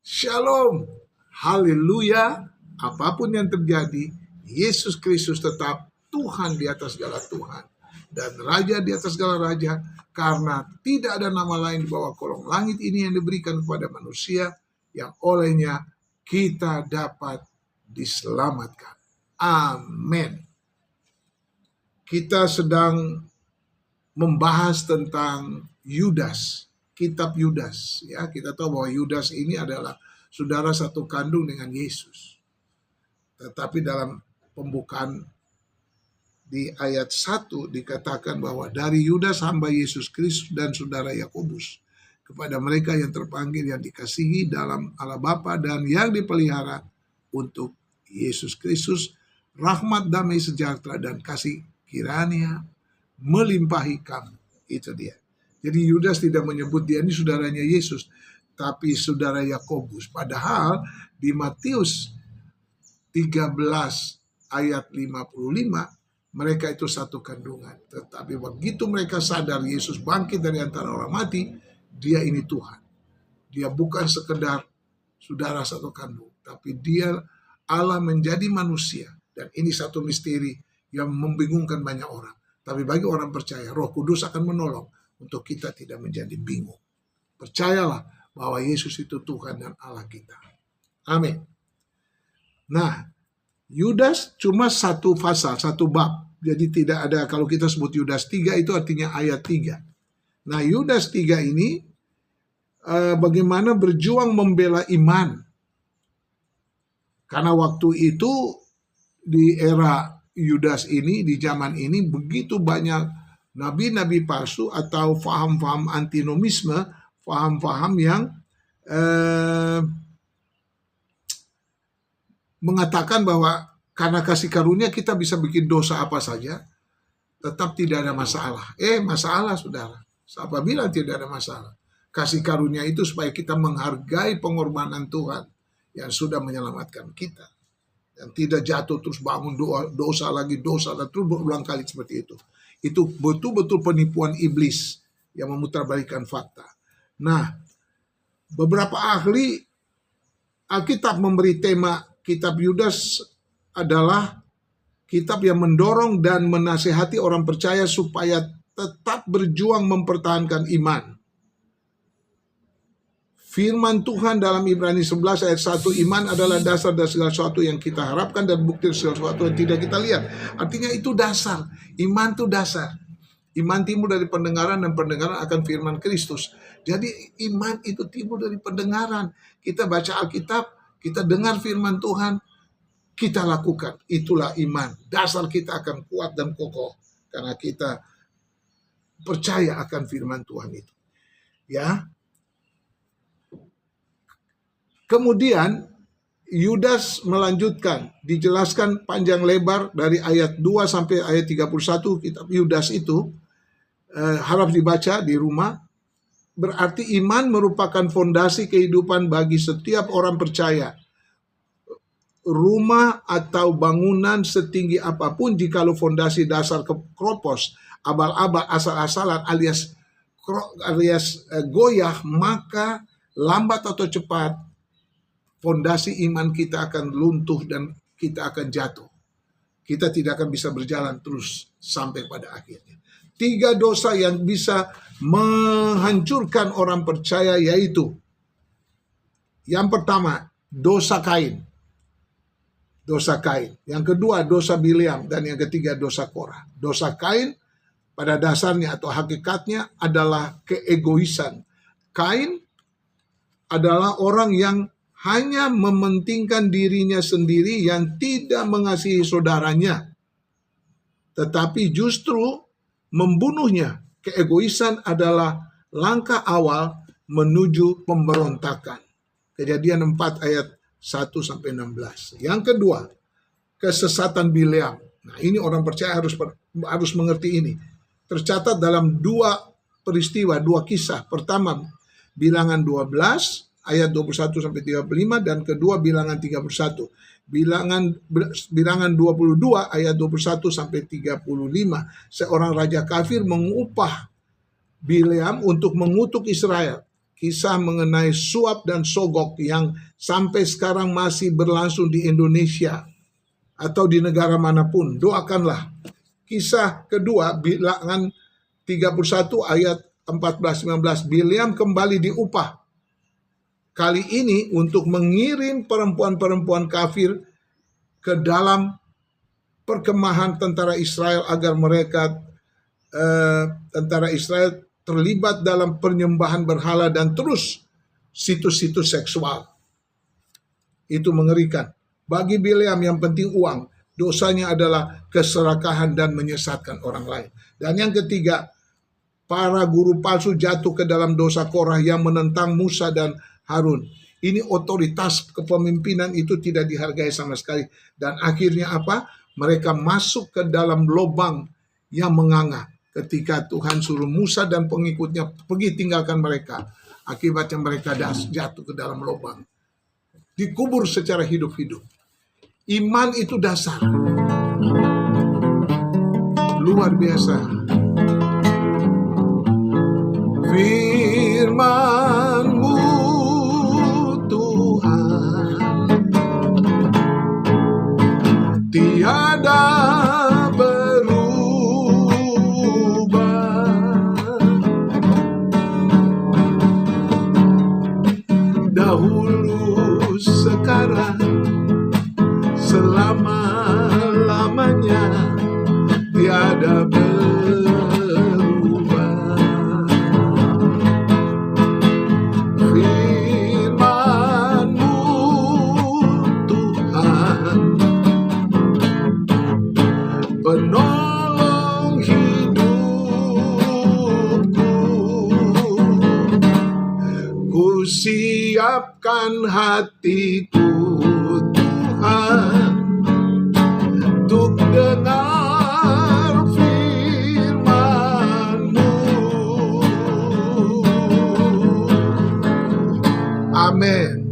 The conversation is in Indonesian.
Shalom, haleluya. Apapun yang terjadi, Yesus Kristus tetap Tuhan di atas segala Tuhan dan Raja di atas segala Raja, karena tidak ada nama lain di bawah kolong langit ini yang diberikan kepada manusia yang olehnya kita dapat diselamatkan. Amin. Kita sedang membahas tentang Yudas, kitab Yudas. Ya, kita tahu bahwa Yudas ini adalah saudara satu kandung dengan Yesus. Tetapi dalam pembukaan di ayat 1 dikatakan bahwa dari Yudas hamba Yesus Kristus dan saudara Yakobus, kepada mereka yang terpanggil, yang dikasihi dalam Allah Bapa dan yang dipelihara untuk Yesus Kristus, rahmat, damai, sejahtera dan kasih kiranya melimpahi kamu. Itu dia. Jadi Yudas tidak menyebut dia ini saudaranya Yesus, tapi saudara Yakobus. Padahal di Matius 13 ayat 55, mereka itu satu kandungan. Tetapi begitu mereka sadar Yesus bangkit dari antara orang mati, dia ini Tuhan. Dia bukan sekedar saudara satu kandung, tapi dia Allah menjadi manusia. Dan ini satu misteri yang membingungkan banyak orang. Tapi bagi orang percaya, Roh Kudus akan menolong untuk kita tidak menjadi bingung. Percayalah bahwa Yesus itu Tuhan dan Allah kita. Amin. Nah, Yudas cuma satu pasal, satu bab. Jadi tidak ada, kalau kita sebut Yudas 3 itu artinya ayat 3. Nah, Yudas 3 ini bagaimana berjuang membela iman. Karena waktu itu di era Yudas ini, di zaman ini begitu banyak nabi-nabi palsu atau faham-faham antinomisme, faham-faham yang mengatakan bahwa karena kasih karunia kita bisa bikin dosa apa saja, tetap tidak ada masalah. Masalah saudara. Siapa bilang tidak ada masalah? Kasih karunia itu supaya kita menghargai pengorbanan Tuhan yang sudah menyelamatkan kita. Dan tidak jatuh terus bangun dosa lagi, dosa dan terus berulang kali seperti itu. Itu betul-betul penipuan iblis yang memutarbalikkan fakta. Nah, beberapa ahli Alkitab memberi tema kitab Yudas adalah kitab yang mendorong dan menasihati orang percaya supaya tetap berjuang mempertahankan iman. Firman Tuhan dalam Ibrani 11 ayat 1, iman adalah dasar dari segala sesuatu yang kita harapkan dan bukti segala sesuatu yang tidak kita lihat. Artinya itu dasar. Iman itu dasar. Iman timbul dari pendengaran dan pendengaran akan firman Kristus. Jadi iman itu timbul dari pendengaran. Kita baca Alkitab, kita dengar firman Tuhan, kita lakukan. Itulah iman. Dasar kita akan kuat dan kokoh karena kita percaya akan firman Tuhan itu. Ya. Kemudian Yudas melanjutkan, dijelaskan panjang lebar dari ayat 2 sampai ayat 31 kitab Yudas itu, harap dibaca di rumah. Berarti iman merupakan fondasi kehidupan bagi setiap orang percaya. Rumah atau bangunan setinggi apapun, jikalau fondasi dasar kropos, abal-abal, asal-asalan alias goyah, maka lambat atau cepat fondasi iman kita akan luntuh dan kita akan jatuh. Kita tidak akan bisa berjalan terus sampai pada akhirnya. 3 dosa yang bisa menghancurkan orang percaya yaitu, yang pertama, dosa Kain. Dosa Kain. Yang kedua, dosa Bileam. Dan yang ketiga, dosa Korah. Dosa Kain pada dasarnya atau hakikatnya adalah keegoisan. Kain adalah orang yang hanya mementingkan dirinya sendiri, yang tidak mengasihi saudaranya, tetapi justru membunuhnya. Keegoisan adalah langkah awal menuju pemberontakan. Kejadian 4 ayat 1-16. Yang kedua, kesesatan Bileam. Nah, ini orang percaya harus mengerti ini. Tercatat dalam 2 peristiwa, 2 kisah. Pertama, Bilangan 12 ayat 21-35 dan kedua Bilangan 31. Bilangan 22 ayat 21-35. Seorang raja kafir mengupah Bileam untuk mengutuk Israel. kisah mengenai suap dan sogok yang sampai sekarang masih berlangsung di Indonesia atau di negara manapun. Doakanlah. Kisah kedua, Bilangan 31 ayat 14-19, Bileam kembali diupah. Kali ini untuk mengirim perempuan-perempuan kafir ke dalam perkemahan tentara Israel agar mereka tentara Israel terlibat dalam penyembahan berhala dan terus situs-situs seksual. Itu mengerikan. Bagi Bileam yang penting uang, dosanya adalah keserakahan dan menyesatkan orang lain. Dan yang ketiga, para guru palsu jatuh ke dalam dosa Korah yang menentang Musa dan Harun. Ini otoritas kepemimpinan itu tidak dihargai sama sekali. Dan akhirnya apa? Mereka masuk ke dalam lubang yang menganga. Ketika Tuhan suruh Musa dan pengikutnya pergi tinggalkan mereka. Akibatnya mereka jatuh ke dalam lubang. Dikubur secara hidup-hidup. Iman itu dasar. Luar biasa. Firman-Mu Tuhan tiada berubah, dahulu sekarang selama-lamanya tiada berubah. Firman-Mu Tuhan penolong hidupku, ku siapkan hatiku Tuhan untuk dengar firman-Mu. Amin.